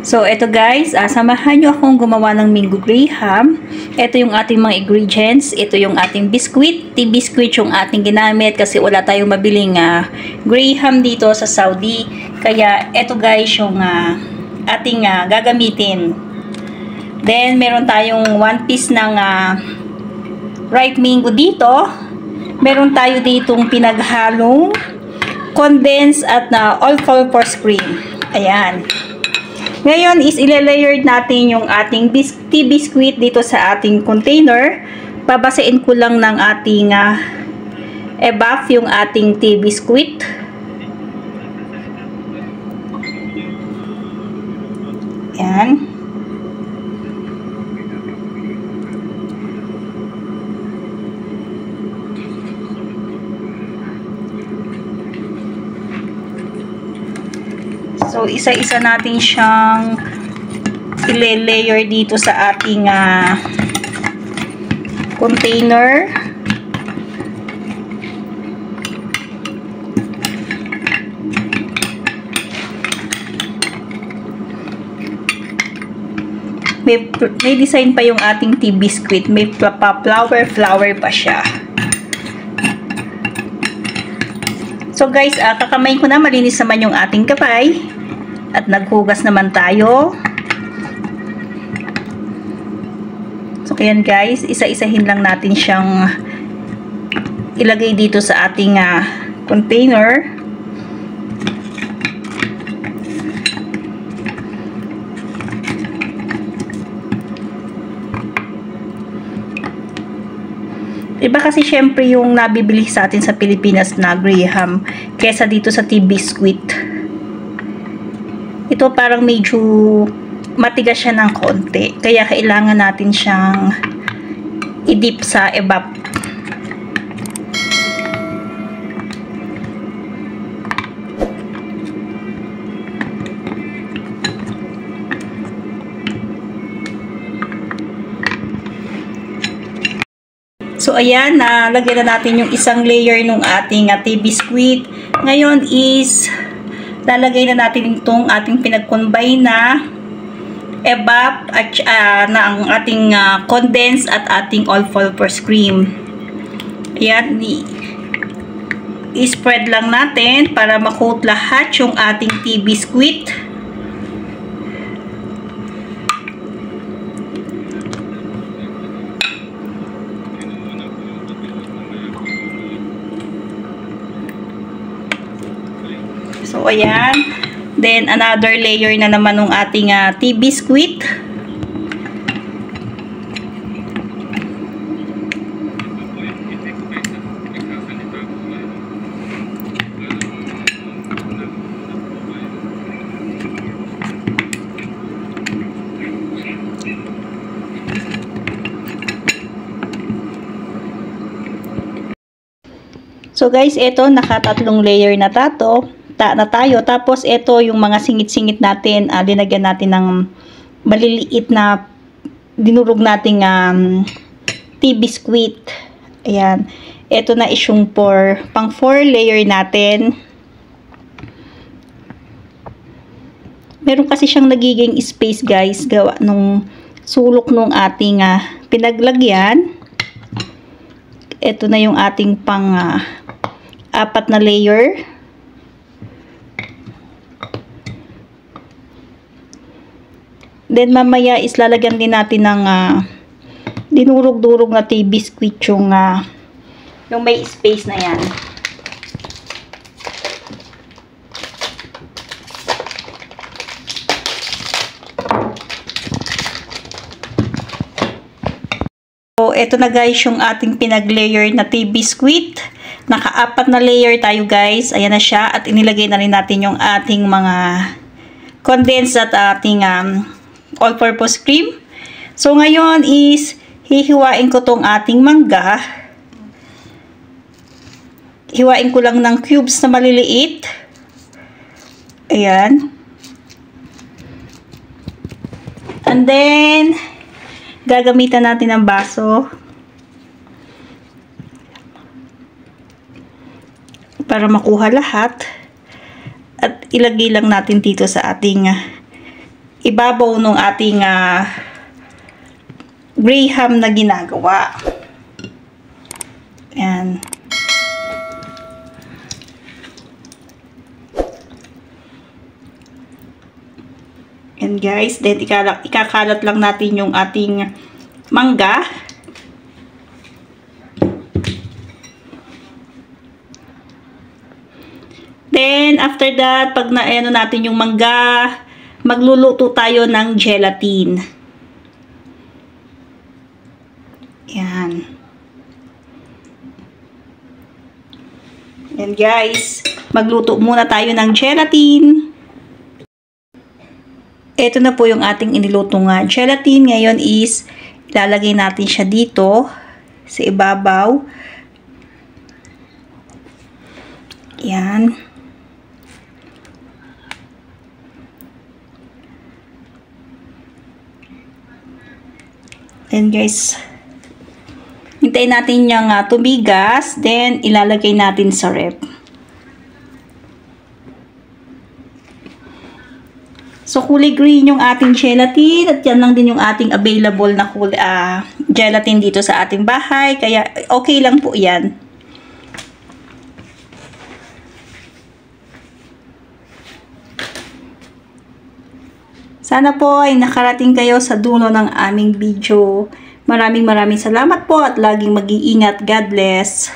So, eto guys, samahan nyo akong gumawa ng Mingo Graham. Ito yung ating mga ingredients. Ito yung ating biscuit. Tea biscuit yung ating ginamit kasi wala tayong mabiling Graham dito sa Saudi. Kaya, eto guys yung ating gagamitin. Then, meron tayong 1 piece ng ripe mango dito. Meron tayo ditong pinaghalong condensed at all-purpose cream. Ayan. Ngayon is ile-layer natin yung ating tea biscuit dito sa ating container. Babasain ko lang ng ating e-buff yung ating tea biscuit. Yan. So, isa-isa natin siyang i-layer dito sa ating container. May design pa yung ating tea biscuit. May flower pa siya. So guys, kakamayin ko na, malinis naman yung ating kamay. At naghugas naman tayo. So, ayan guys, isa-isahin lang natin siyang ilagay dito sa ating container. Iba kasi syempre yung nabibili sa atin sa Pilipinas na Graham kesa dito sa tea biscuit. Ito parang medyo matigas siya ng konti. Kaya kailangan natin siyang i-dip sa e-buff. So, ayan, lagyan na natin yung isang layer ng ating tea biscuit. Ngayon is lalagay na natin itong ating pinag-combine na e-buff at ng ating condensed at ating all-purpose cream. Ayan, i-spread lang natin para ma-coat lahat yung ating tea biscuit. So, ayan. Then, another layer na naman ng ating tea biscuit. So, guys, ito, nakatatlong layer na tayo. Tapos, ito yung mga singit-singit natin. Linagyan natin ng maliliit na dinurog nating tea biscuit. Ayan. Ito na isyong pang 4 layer natin. Meron kasi siyang nagiging space, guys. Gawa nung sulok nung ating pinaglagyan. Ito na yung ating pang 4 na layer. Then, mamaya is lalagyan din natin ng dinurog-durog na tea biscuit yung may space na yan. So, eto na guys yung ating pinag-layer na tea biscuit. Naka-4 na layer tayo guys. Ayan na siya. At inilagay na rin natin yung ating mga condensed at ating all-purpose cream. So, ngayon is hihiwain ko tong ating mangga. Hiwain ko lang ng cubes na maliliit. Ayan. And then, gagamitan natin ng baso para makuha lahat. At ilagay lang natin dito sa ating ibabaw ng ating graham na ginagawa. Ayan. And guys, then ikakalat lang natin yung ating mangga. Then, after that, pag na-ano natin yung mangga, magluluto tayo ng gelatin. Yan. Yan guys, magluto muna tayo ng gelatin. Ito na po yung ating inilutong gelatin. Ngayon is, ilalagay natin siya dito sa ibabaw. Yan. Then guys, hintayin natin yung tumigas. Then, ilalagay natin sa ref. So, kulay green yung ating gelatin at yan lang din yung ating available na gelatin dito sa ating bahay. Kaya, okay lang po yan. Sana po ay nakarating kayo sa dulo ng aming video. Maraming salamat po at laging mag-iingat. God bless.